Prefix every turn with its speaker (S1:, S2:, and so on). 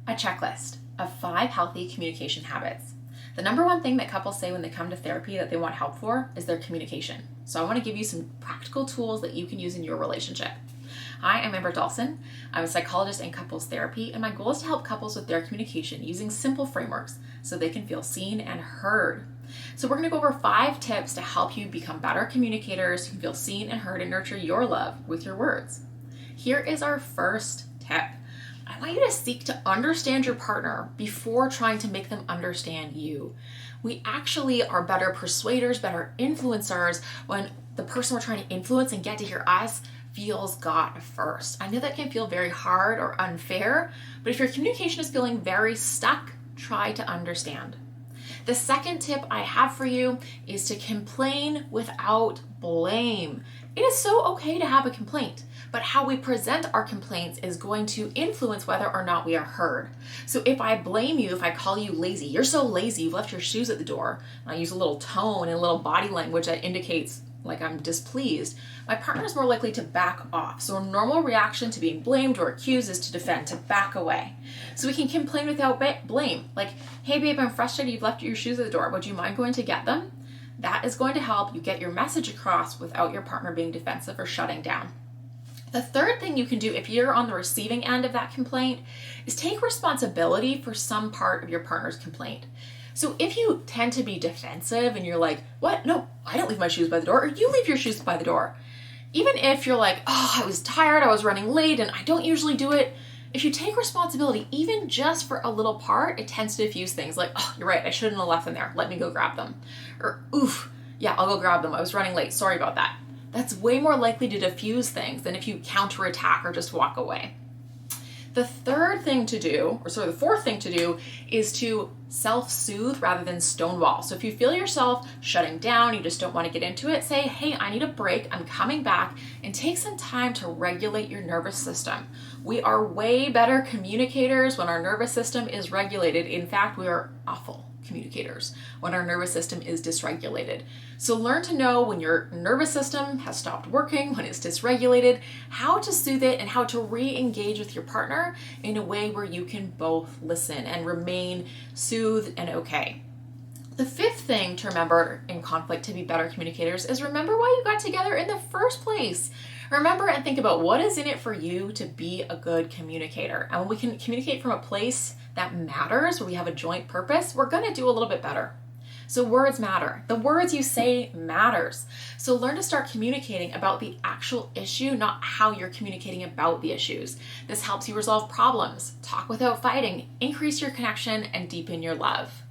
S1: a checklist of 5 healthy communication habits. The number one thing that couples say when they come to therapy that they want help for is their communication. So I want to give you some practical tools that you can use in your relationship. Hi, I'm Amber Dawson. I'm a psychologist in couples therapy, and my goal is to help couples with their communication using simple frameworks so they can feel seen and heard. So we're going to go over 5 tips to help you become better communicators who feel seen and heard and nurture your love with your words. Here is our first tip. I want you to seek to understand your partner before trying to make them understand you. We actually are better persuaders, better influencers when the person we're trying to influence and get to hear us feels got first. I know that can feel very hard or unfair, but if your communication is feeling very stuck, try to understand. The second tip I have for you is to complain without blame. It is so okay to have a complaint, but how we present our complaints is going to influence whether or not we are heard. So if I blame you, if I call you lazy, you're so lazy, you've left your shoes at the door, and I use a little tone and a little body language that indicates like I'm displeased, my partner is more likely to back off. So a normal reaction to being blamed or accused is to defend, to back away. So we can complain without blame. Like, hey babe, I'm frustrated, you've left your shoes at the door. Would you mind going to get them? That is going to help you get your message across without your partner being defensive or shutting down. The third thing you can do if you're on the receiving end of that complaint is take responsibility for some part of your partner's complaint. So if you tend to be defensive and you're like, what? No, I don't leave my shoes by the door, or you leave your shoes by the door. Even if you're like, oh, I was tired, I was running late, and I don't usually do it. If you take responsibility, even just for a little part, it tends to diffuse things like, oh, you're right, I shouldn't have left them there. Let me go grab them. Or, oof, yeah, I'll go grab them. I was running late. Sorry about that. That's way more likely to diffuse things than if you counterattack or just walk away. The fourth thing to do is to self-soothe rather than stonewall. So if you feel yourself shutting down, you just don't want to get into it, say, hey, I need a break, I'm coming back, and take some time to regulate your nervous system. We are way better communicators when our nervous system is regulated. In fact, we are awful communicators when our nervous system is dysregulated. So learn to know when your nervous system has stopped working, when it's dysregulated, how to soothe it and how to re-engage with your partner in a way where you can both listen and remain soothed and okay. The fifth thing to remember in conflict to be better communicators is remember why you got together in the first place. Remember and think about what is in it for you to be a good communicator. And when we can communicate from a place that matters, where we have a joint purpose, we're going to do a little bit better. So words matter. The words you say matters. So learn to start communicating about the actual issue, not how you're communicating about the issues. This helps you resolve problems, talk without fighting, increase your connection, and deepen your love.